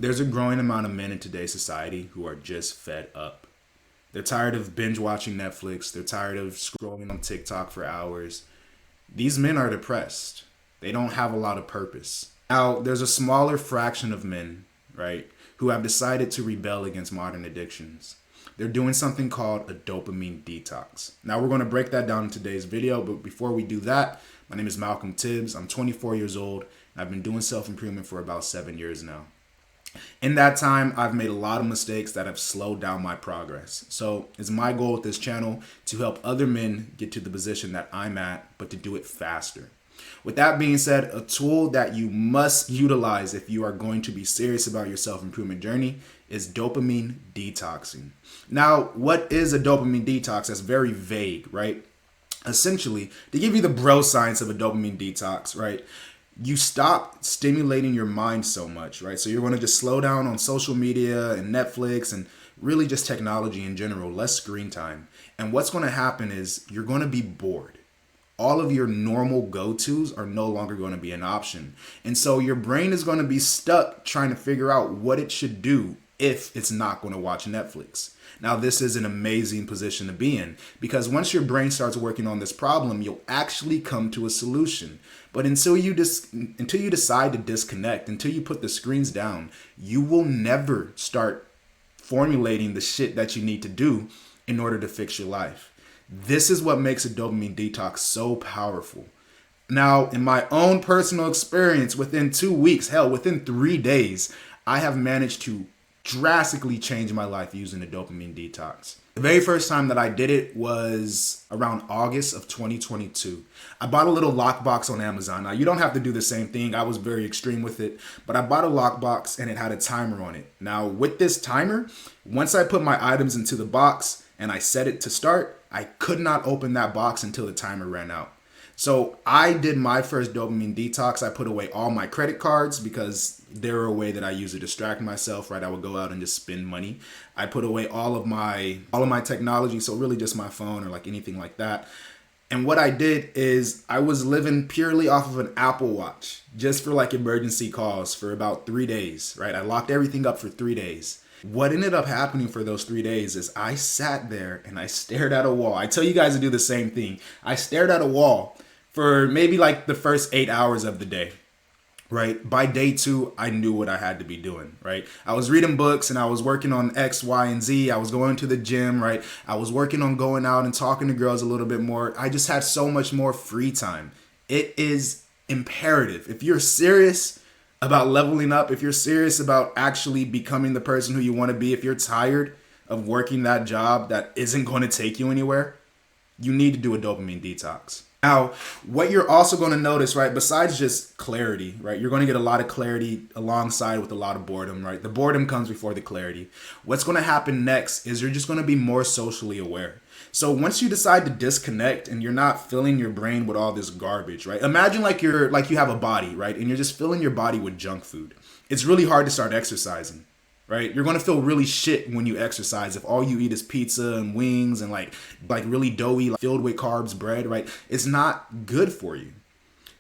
There's a growing amount of men in today's society who are just fed up. They're tired of binge watching Netflix. They're tired of scrolling on TikTok for hours. These men are depressed. They don't have a lot of purpose. Now, there's a smaller fraction of men, right, who have decided to rebel against modern addictions. They're doing something called a dopamine detox. Now, we're going to break that down in today's video, but before we do that, my name is Malcolm Tibbs. I'm 24 years old, and I've been doing self-improvement for about 7 years now. In that time, I've made a lot of mistakes that have slowed down my progress. So it's my goal with this channel to help other men get to the position that I'm at, but to do it faster. With that being said, a tool that you must utilize if you are going to be serious about your self-improvement journey is dopamine detoxing. Now, what is a dopamine detox? That's very vague, right? Essentially, to give you the bro science of a dopamine detox, right? You stop stimulating your mind so much, right? So you're going to just slow down on social media and Netflix and really just technology in general, less screen time. And what's going to happen is you're going to be bored. All of your normal go-tos are no longer going to be an option. And so your brain is going to be stuck trying to figure out what it should do if it's not going to watch Netflix. Now, this is an amazing position to be in because once your brain starts working on this problem, you'll actually come to a solution. But until you decide to disconnect, until you put the screens down, you will never start formulating the shit that you need to do in order to fix your life. This is what makes a dopamine detox so powerful. Now, in my own personal experience, within 2 weeks, hell, within 3 days, I have managed to drastically change my life using a dopamine detox. The very first time that I did it was around August of 2022. I bought a little lockbox on Amazon. Now, you don't have to do the same thing. I was very extreme with it, but I bought a lockbox and it had a timer on it. Now, with this timer, once I put my items into the box and I set it to start, I could not open that box until the timer ran out. So I did my first dopamine detox. I put away all my credit cards because they're a way that I use to distract myself, right? I would go out and just spend money. I put away all of my technology, so really just my phone or like anything like that. And what I did is I was living purely off of an Apple Watch just for like emergency calls for about 3 days, right? I locked everything up for 3 days. What ended up happening for those 3 days is I sat there and I stared at a wall. I tell you guys to do the same thing. I stared at a wall for maybe like the first 8 hours of the day, right? By day 2, I knew what I had to be doing, right? I was reading books and I was working on X, Y, and Z. I was going to the gym, right? I was working on going out and talking to girls a little bit more. I just had so much more free time. It is imperative. If you're serious about leveling up, if you're serious about actually becoming the person who you want to be, if you're tired of working that job that isn't going to take you anywhere, you need to do a dopamine detox. Now, what you're also going to notice, right, besides just clarity, right, you're going to get a lot of clarity alongside with a lot of boredom, right? The boredom comes before the clarity. What's going to happen next is you're just going to be more socially aware. So once you decide to disconnect and you're not filling your brain with all this garbage, right? Imagine like you have a body, right? And you're just filling your body with junk food. It's really hard to start exercising, right? You're going to feel really shit when you exercise if all you eat is pizza and wings and like really doughy, like filled with carbs bread, right? It's not good for you.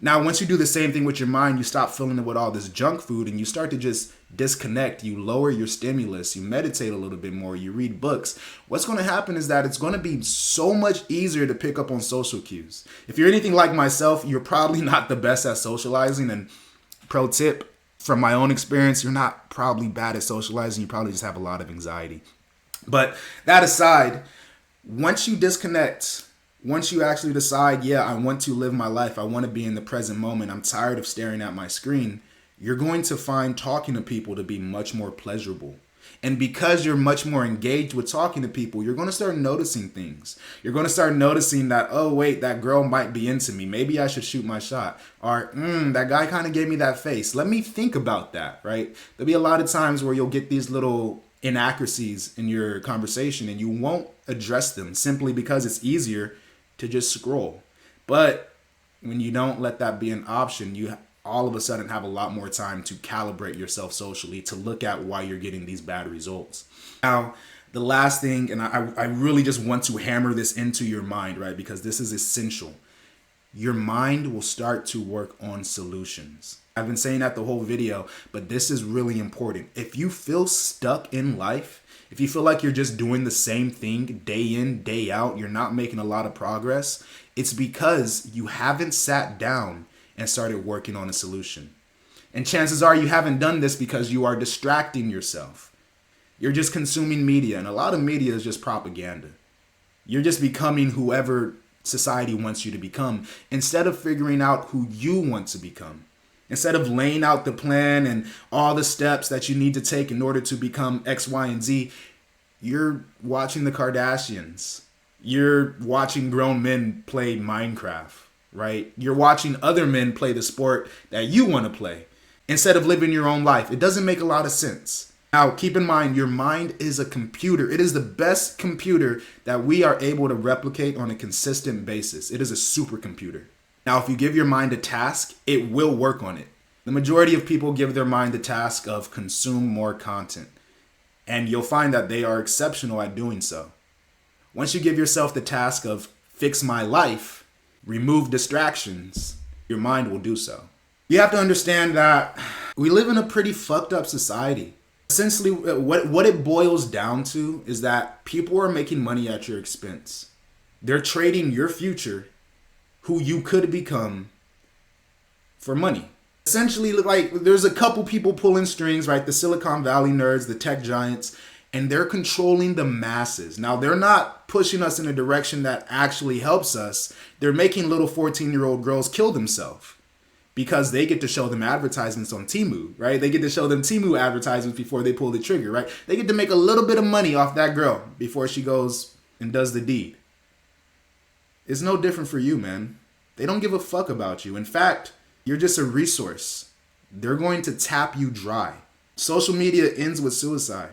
Now, once you do the same thing with your mind, you stop filling it with all this junk food and you start to just disconnect. You lower your stimulus, you meditate a little bit more, you read books. What's going to happen is that it's going to be so much easier to pick up on social cues. If you're anything like myself, you're probably not the best at socializing. And pro tip, from my own experience, you're not probably bad at socializing. You probably just have a lot of anxiety. But that aside, once you disconnect, once you actually decide, yeah, I want to live my life, I want to be in the present moment, I'm tired of staring at my screen, you're going to find talking to people to be much more pleasurable. And because you're much more engaged with talking to people, you're going to start noticing things. You're going to start noticing that, oh, wait, that girl might be into me. Maybe I should shoot my shot. Or, that guy kind of gave me that face. Let me think about that, right? There'll be a lot of times where you'll get these little inaccuracies in your conversation and you won't address them simply because it's easier to just scroll. But when you don't let that be an option, you all of a sudden have a lot more time to calibrate yourself socially, to look at why you're getting these bad results. Now, the last thing, and I really just want to hammer this into your mind, right? Because this is essential. your mind will start to work on solutions. I've been saying that the whole video, but this is really important. If you feel stuck in life, if you feel like you're just doing the same thing day in, day out, you're not making a lot of progress, it's because you haven't sat down and started working on a solution. And chances are you haven't done this because you are distracting yourself. You're just consuming media, and a lot of media is just propaganda. You're just becoming whoever society wants you to become instead of figuring out who you want to become. Instead of laying out the plan and all the steps that you need to take in order to become X, Y, and Z, you're watching the Kardashians. You're watching grown men play Minecraft, right? You're watching other men play the sport that you want to play instead of living your own life. It doesn't make a lot of sense. Now, keep in mind, your mind is a computer. It is the best computer that we are able to replicate on a consistent basis. It is a supercomputer. Now, if you give your mind a task, it will work on it. The majority of people give their mind the task of consume more content, and you'll find that they are exceptional at doing so. Once you give yourself the task of fix my life, remove distractions, your mind will do so. You have to understand that we live in a pretty fucked up society. Essentially, what it boils down to is that people are making money at your expense. They're trading your future, who you could become, for money. Essentially, like, there's a couple people pulling strings, right? The Silicon Valley nerds, the tech giants, and they're controlling the masses. Now, they're not pushing us in a direction that actually helps us. They're making little 14-year-old girls kill themselves because they get to show them advertisements on Temu, right? They get to show them Temu advertisements before they pull the trigger, right? They get to make a little bit of money off that girl before she goes and does the deed. It's no different for you, man. They don't give a fuck about you. In fact, you're just a resource. They're going to tap you dry. Social media ends with suicide.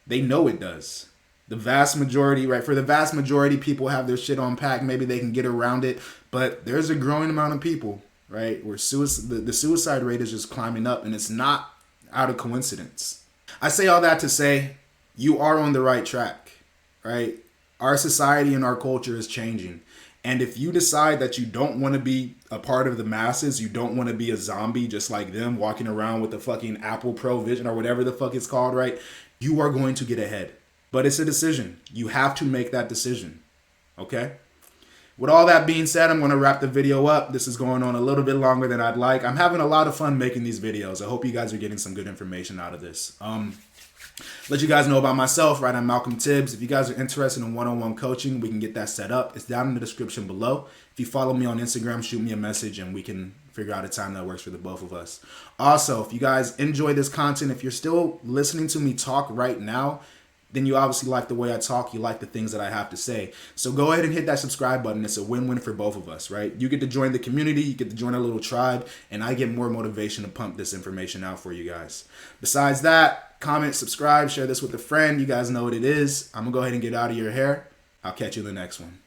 They know it does. The vast majority, right? For the vast majority, people have their shit on pack. Maybe they can get around it. But there's a growing amount of people, right, where the suicide rate is just climbing up, and it's not out of coincidence. I say all that to say you are on the right track, right? Our society and our culture is changing. And if you decide that you don't want to be a part of the masses, you don't want to be a zombie just like them walking around with the fucking Apple Pro Vision or whatever the fuck it's called, right? You are going to get ahead. But it's a decision. You have to make that decision. Okay? With all that being said, I'm going to wrap the video up. This is going on a little bit longer than I'd like. I'm having a lot of fun making these videos. I hope you guys are getting some good information out of this. Let you guys know about myself, right? I'm Malcolm Tibbs. If you guys are interested in one-on-one coaching, we can get that set up. It's down in the description below. If you follow me on Instagram, shoot me a message and we can figure out a time that works for the both of us. Also, if you guys enjoy this content, if you're still listening to me talk right now, then you obviously like the way I talk. You like the things that I have to say. So go ahead and hit that subscribe button. It's a win-win for both of us, right? You get to join the community. You get to join our little tribe. And I get more motivation to pump this information out for you guys. Besides that, comment, subscribe, share this with a friend. You guys know what it is. I'm going to go ahead and get out of your hair. I'll catch you in the next one.